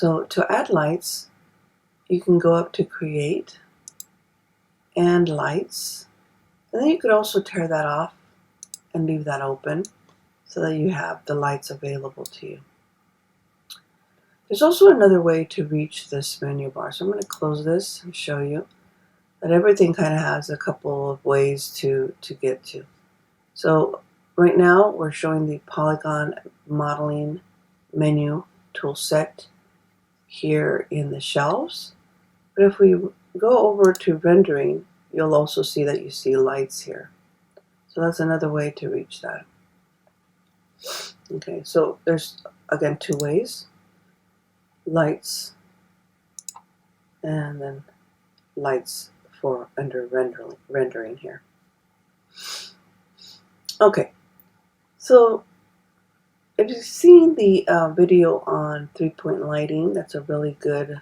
So to add lights, you can go up to Create and Lights, and then you could also tear that off and leave that open so that you have the lights available to you. There's also another way to reach this menu bar. So I'm going to close this and show you that everything kind of has a couple of ways to get to. So right now we're showing the polygon modeling menu tool set here in the shelves. But if we go over to rendering, you'll also see that you see lights here. So that's another way to reach that. Okay, so there's again two ways. Lights and then lights for under rendering here. Okay, so if you've seen the video on 3-point lighting, that's a really good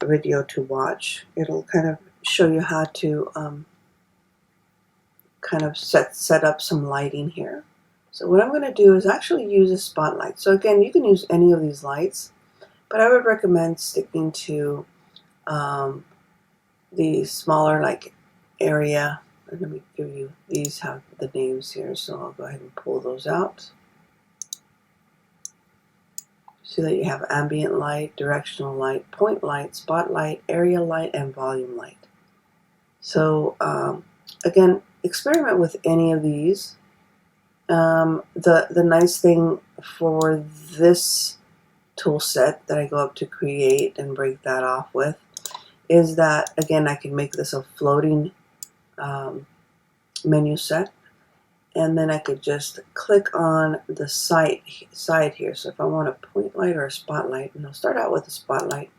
video to watch. It'll kind of show you how to kind of set up some lighting here. So what I'm going to do is actually use a spotlight. So again, you can use any of these lights, but I would recommend sticking to the smaller like area. And let me give you, these have the names here, so I'll go ahead and pull those out. See that you have ambient light, directional light, point light, spotlight, area light, and volume light. So again, experiment with any of these. The nice thing for this tool set that I go up to Create and break that off with is that, again, I can make this a floating menu set, and then I could just click on the side here. So if I want a point light or a spotlight, and I'll start out with a spotlight,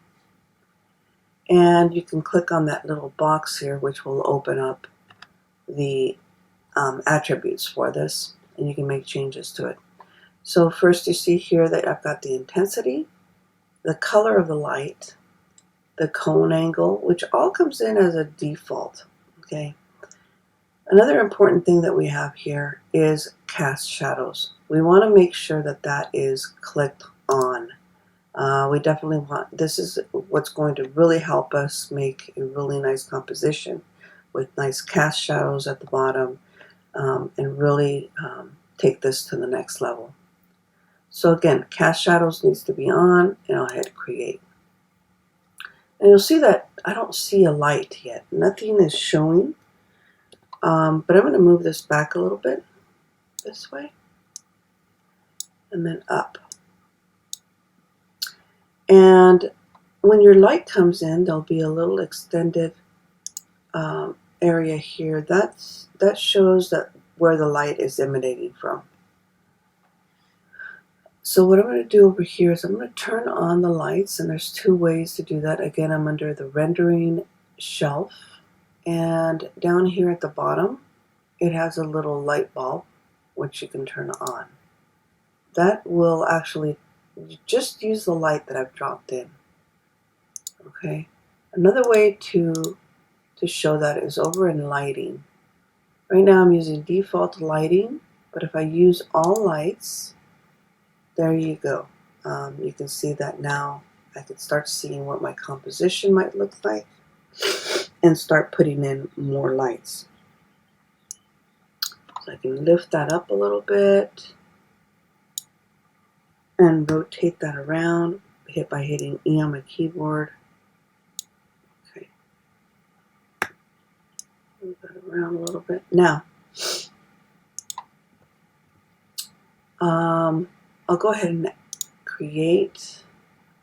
and you can click on that little box here, which will open up the attributes for this, and you can make changes to it. So first you see here that I've got the intensity, the color of the light, the cone angle, which all comes in as a default. Okay. Another important thing that we have here is cast shadows. We want to make sure that that is clicked on. We definitely want, this is what's going to really help us make a really nice composition with nice cast shadows at the bottom, and really take this to the next level. So again, cast shadows needs to be on, and I'll hit Create. And you'll see that I don't see a light yet. Nothing is showing. But I'm going to move this back a little bit this way and then up. And when your light comes in, there'll be a little extended area here. That shows that where the light is emanating from. So what I'm going to do over here is I'm going to turn on the lights, and there's two ways to do that. Again, I'm under the rendering shelf, and down here at the bottom it has a little light bulb which you can turn on. That will actually just use the light that I've dropped in. Okay. Another way to show that is over in lighting. Right now I'm using default lighting, but if I use all lights, there you go. You can see that now I can start seeing what my composition might look like and start putting in more lights. So I can lift that up a little bit and rotate that around by hitting E on my keyboard. Okay. Move that around a little bit. Now, I'll go ahead and create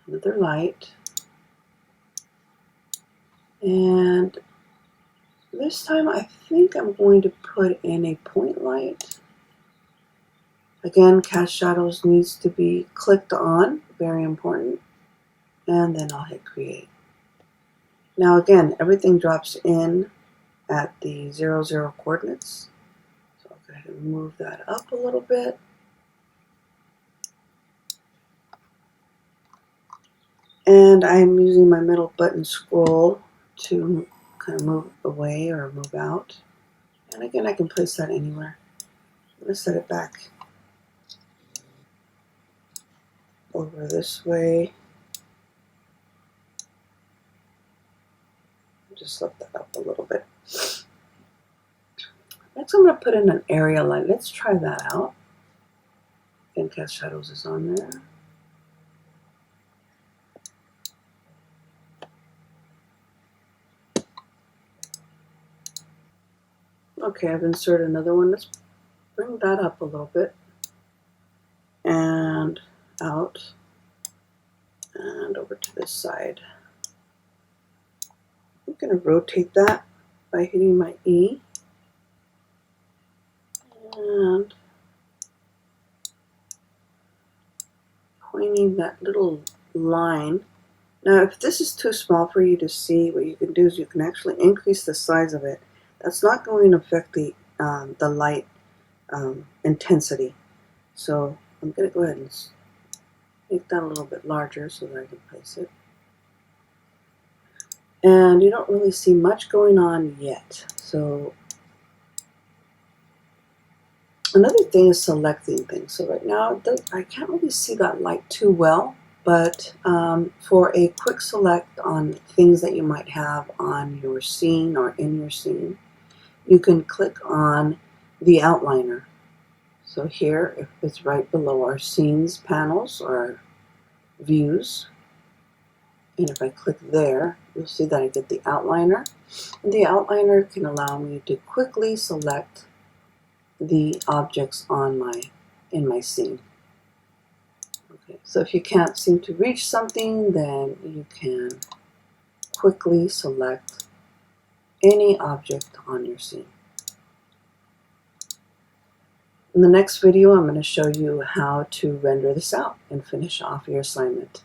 another light. And this time I think I'm going to put in a point light. Again, cast shadows needs to be clicked on, very important. And then I'll hit Create. Now again, everything drops in at the 0, 0 coordinates. So I'll go ahead and move that up a little bit. And I'm using my middle button scroll to kind of move away or move out. And again, I can place that anywhere. I'm going to set it back over this way. just lift that up a little bit. Next, I'm going to put in an area line. Let's try that out. And Cast Shadows is on there. Okay, I've inserted another one. Let's bring that up a little bit. And out. And over to this side. I'm going to rotate that by hitting my E. And pointing that little line. Now, if this is too small for you to see, what you can do is you can actually increase the size of it. That's not going to affect the light intensity. So I'm going to go ahead and make that a little bit larger so that I can place it. And you don't really see much going on yet. So another thing is selecting things. So right now I can't really see that light too well, but for a quick select on things that you might have on your scene or in your scene, you can click on the outliner. So here, if it's right below our scenes panels or views, and if I click there, you'll see that I get the outliner. And the outliner can allow me to quickly select the objects in my scene. Okay, so if you can't seem to reach something, then you can quickly select any object on your scene. In the next video, I'm going to show you how to render this out and finish off your assignment.